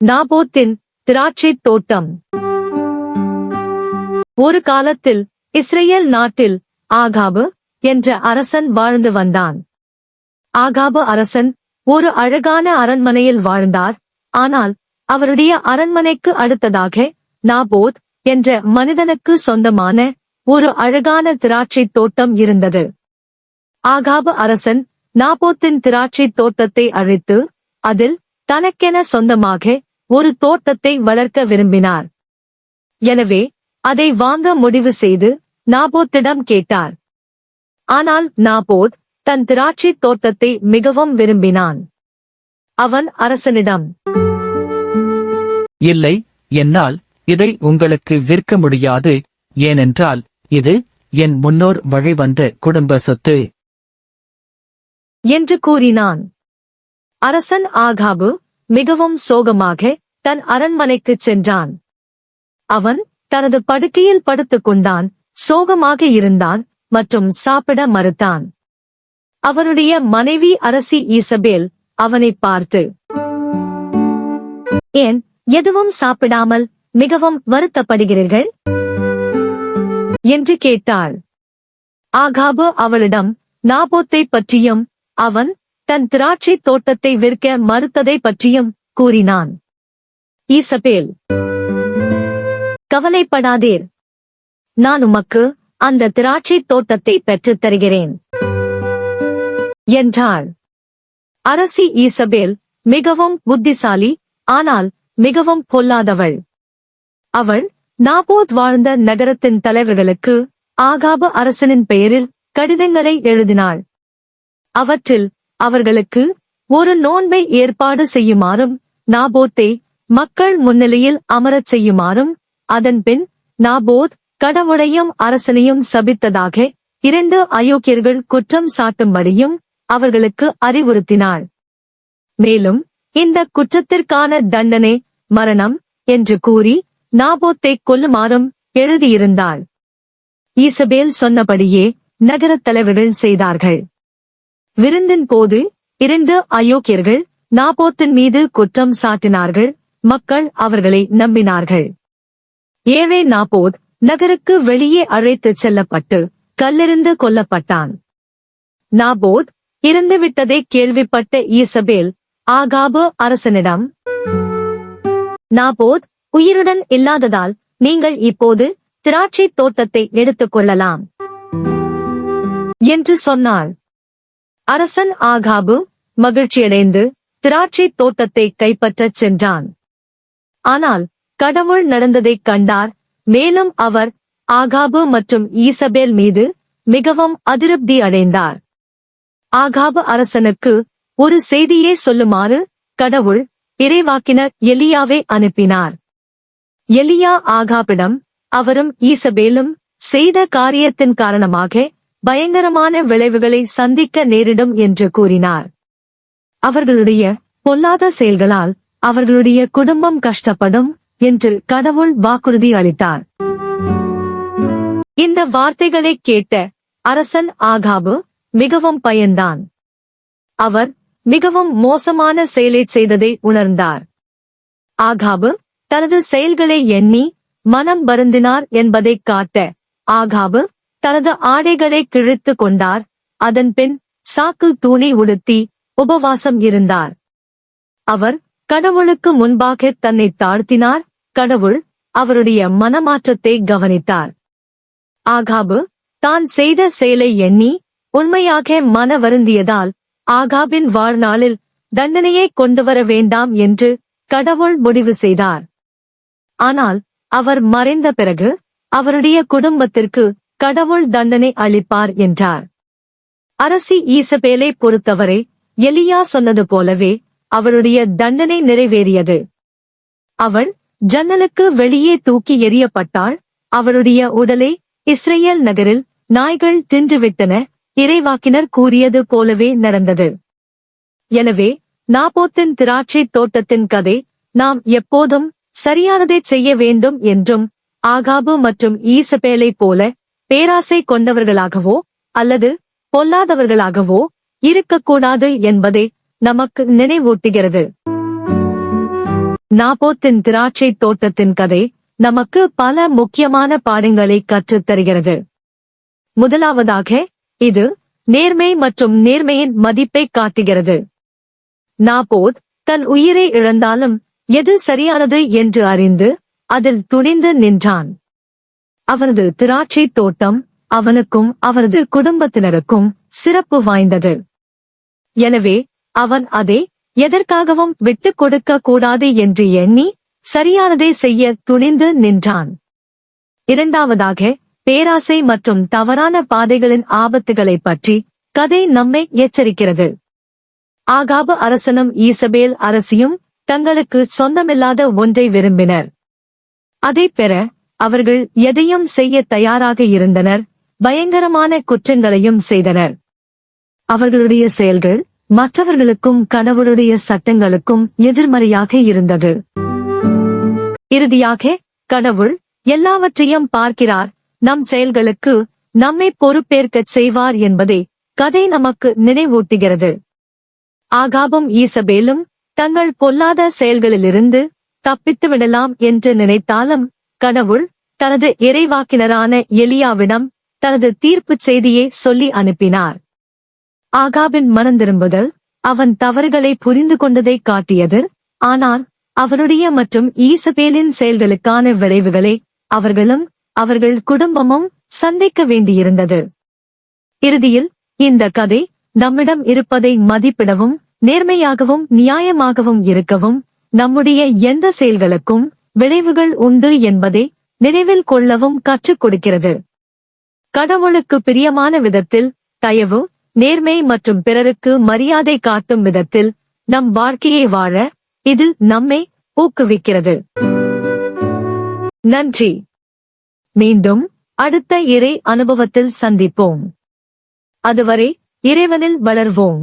நாபோத்தின் திராட்சைத் தோட்டம். ஒரு காலத்தில் இஸ்ரேல் நாட்டில் ஆகாபு என்ற அரசன் வாழ்ந்து வந்தான். ஆகாபு அரசன் ஒரு அழகான அரண்மனையில் வாழ்ந்தார். ஆனால் அவருடைய அரண்மனைக்கு அடுத்ததாக நாபோத் என்ற மனிதனுக்கு சொந்தமான ஒரு அழகான திராட்சைத் தோட்டம் இருந்தது. ஆகாபு அரசன் நாபோத்தின் திராட்சைத் தோட்டத்தை அழித்து அதில் தனக்கென சொந்தமாக ஒரு தோட்டத்தை வளர்க்க விரும்பினார். எனவே அதை வாங்க முடிவு செய்து நாபோத்திடம் கேட்டார். ஆனால் நாபோத் தன் திராட்சைத் தோட்டத்தை மிகவும் விரும்பினான். அவன் அரசனிடம், இல்லை, என்னால் இதை உங்களுக்கு விற்க முடியாது. ஏனென்றால் இது என் முன்னோர் வழிவந்த குடும்ப சொத்து என்று கூறினான். அரசன் ஆகாபு மிகவும் சோகமாக தன் அரண்மனைக்குச் சென்றான். அவன் தனது படுக்கையில் படுத்துக் கொண்டான், சோகமாக இருந்தான் மற்றும் சாப்பிட மறுத்தான். அவனுடைய மனைவி அரசி ஈசபேல் அவனை பார்த்து, ஏன் எதுவும் சாப்பிடாமல் மிகவும் வருத்தப்படுகிறீர்கள் என்று கேட்டாள். ஆகாபு அவளிடம் நாபோத்தை பற்றியும் அவன் தன் திராட்சைத் தோட்டத்தை விற்க மறுத்ததை பற்றியும் கூறினான். ஈசபேல், கவலைப்படாதீர், நான் உமக்கு அந்த திராட்சைத் தோட்டத்தை பெற்றுத் தருகிறேன் என்றாள். அரசி ஈசபேல் மிகவும் புத்திசாலி, ஆனால் மிகவும் பொல்லாதவள். அவள் நாபோத் வாழ்ந்த நகரத்தின் தலைவர்களுக்கு ஆகாபு அரசனின் பெயரில் கடிதங்களை எழுதினாள். அவற்றில் அவர்களுக்கு ஒரு நோன்பை ஏற்பாடு செய்யுமாறும் நாபோத்தை மக்கள் முன்னிலையில் அமரச் செய்யுமாறும் அதன்பின் நாபோத் கடவுளையும் அரசனையும் சபித்ததாக 2 அயோக்கியர்கள் குற்றம் சாட்டும்படியும் அவர்களுக்கு அறிவுறுத்தினாள். மேலும் இந்த குற்றத்திற்கான தண்டனை மரணம் என்று கூறி நாபோத்தை கொல்லுமாறும் எழுதியிருந்தாள். ஈசபேல் சொன்னபடியே நகரத் தலைவர்கள் செய்தார்கள். விருந்தின் போது 2 அயோக்கியர்கள் நாபோத்தின் மீது குற்றம் சாட்டினார்கள். மக்கள் அவர்களை நம்பினார்கள். ஏழை நாபோத் நகருக்கு வெளியே அழைத்துச் செல்லப்பட்டு கல்லெறிந்து கொல்லப்பட்டான். நாபோத் இறந்துவிட்டதை கேள்விப்பட்ட ஈசபேல் ஆகாபு அரசனிடம், நாபோத் உயிருடன் இல்லாததால் நீங்கள் இப்போது திராட்சைத் தோட்டத்தை எடுத்துக் கொள்ளலாம் என்று சொன்னாள். அரசன் ஆகாபு மகிழ்ச்சியடைந்து திராட்சைத் தோட்டத்தை கைப்பற்றச் சென்றான். ஆனால் கடவுள் நடந்ததைக் கண்டார். மேலும் அவர் ஆகாபு மற்றும் ஈசபேல் மீது மிகவும் அதிருப்தி அடைந்தார். ஆகாபு அரசனுக்கு ஒரு செய்தியே சொல்லுமாறு கடவுள் இறைவாக்கினர் எலியாவை அனுப்பினார். எலியா ஆகாபிடம் அவரும் ஈசபேலும் செய்த காரியத்தின் காரணமாக பயங்கரமான விளைவுகளை சந்திக்க நேரிடும் என்று கூறினார். அவர்களுடைய பொல்லாத செயல்களால் அவர்களுடைய குடும்பம் கஷ்டப்படும் என்று கடவுள் வாக்குறுதி அளித்தார். இந்த வார்த்தைகளைக் கேட்ட அரசன் ஆகாபு மிகவும் பயந்தான். அவர் மிகவும் மோசமான செயலைச் செய்ததை உணர்ந்தார். ஆகாபு தனது செயல்களை எண்ணி மனம் வருந்தினார் என்பதைக் காட்ட ஆகாபு தனது ஆடைகளை கிழித்துக் கொண்டார். அதன்பின் சாக்கு துணி உடுத்தி உபவாசம் இருந்தார். அவர் கடவுளுக்கு முன்பாக தன்னை தாழ்த்தினார். கடவுள் அவருடைய மனமாற்றத்தை கவனித்தார். ஆகாபு தான் செய்த செயலை எண்ணி உண்மையாக மன வருந்தியதால் ஆகாபின் வாழ்நாளில் தண்டனையை கொண்டுவர வேண்டாம் என்று கடவுள் முடிவு செய்தார். ஆனால் அவர் மறைந்த பிறகு அவருடைய குடும்பத்திற்கு கடவுள் தண்டனை அளிப்பார் என்றார். அரசி ஈசபேலை பொறுத்தவரை எலியா சொன்னது போலவே அவளுடைய தண்டனை நிறைவேறியது. அவள் ஜன்னலுக்கு வெளியே தூக்கி எறியப்பட்டாள். அவளுடைய உடலை இஸ்ரேல் நகரில் நாய்கள் தின்றுவிட்டன. இறைவாக்கினர் கூறியது போலவே நடந்தது. எனவே நாபோத்தின் திராட்சைத் தோட்டத்தின் கதை நாம் எப்போதும் சரியானதைச் செய்ய வேண்டும் என்றும் ஆகாபு மற்றும் ஈசபேலை போல பேராசை கொண்டவர்களாகவோ அல்லது பொல்லாதவர்களாகவோ இருக்கக்கூடாது என்பதை நமக்கு நினைவூட்டுகிறது. நாபோத்தின் திராட்சை தோட்டத்தின் கதை நமக்கு பல முக்கியமான பாடங்களை கற்றுத் தருகிறது. முதலாவதாக, இது நேர்மை மற்றும் நேர்மையின் மதிப்பை காட்டுகிறது. நாபோத் தன் உயிரை இழந்தாலும் எது சரியானது என்று அறிந்து அதில் துணிந்து நின்றான். அவனது திராட்சை தோட்டம் அவனுக்கும் அவனது குடும்பத்தினருக்கும் சிறப்பு வாய்ந்தது. எனவே அவன் அதை எதற்காகவும் விட்டுக் கொடுக்க கூடாது என்று எண்ணி சரியானதை செய்ய துணிந்து நின்றான். இரண்டாவதாக, பேராசை மற்றும் தவறான பாதைகளின் ஆபத்துகளைப் பற்றி கதை நம்மை எச்சரிக்கிறது. ஆகாபு அரசனும் ஈசபேல் அரசியும் தங்களுக்கு சொந்தமில்லாத ஒன்றை விரும்பினர். அதைப் பெற அவர்கள் எதையும் செய்ய தயாராக இருந்தனர், பயங்கரமான குற்றங்களையும் செய்தனர். அவர்களுடைய செயல்கள் மற்றவர்களுக்கும் கடவுளுடைய சட்டங்களுக்கும் எதிர்மறையாக இருந்தது. இறுதியாக, கடவுள் எல்லாவற்றையும் பார்க்கிறார், நம் செயல்களுக்கு நம்மை பொறுப்பேற்கச் செய்வார் என்பதை கதை நமக்கு நினைவூட்டுகிறது. ஆகாபும் ஈசபேலும் தங்கள் பொல்லாத செயல்களிலிருந்து தப்பித்து விடலாம் என்று நினைத்தாலும் கடவுள் தனது இறைவாக்கினரான எலியாவிடம் தனது தீர்ப்புச் செய்தியை சொல்லி அனுப்பினார். ஆகாபின் மனந்திரும்புதல் அவன் தவறுகளை புரிந்து கொண்டதை காட்டியது, ஆனால் அவருடைய மற்றும் ஈசபேலின் செயல்களுக்கான விளைவுகளை அவர்களும் அவர்கள் குடும்பமும் சந்திக்க வேண்டியிருந்தது. இறுதியில் இந்த கதை நம்மிடம் இருப்பதை மதிப்பிடவும் நேர்மையாகவும் நியாயமாகவும் இருக்கவும் நம்முடைய எந்த செயல்களுக்கும் விளைவுகள் உண்டு என்பதை நினைவில் கொள்ளவும் கற்றுக் கொடுக்கிறது. கடவுளுக்கு பிரியமான விதத்தில் தயவு, நேர்மை மற்றும் பிறருக்கு மரியாதை காட்டும் விதத்தில் நம் வாழ்க்கையை வாழ இது நம்மை ஊக்குவிக்கிறது. நன்றி. மீண்டும் அடுத்த இறை அனுபவத்தில் சந்திப்போம். அதுவரை இறைவனில் வளர்வோம்.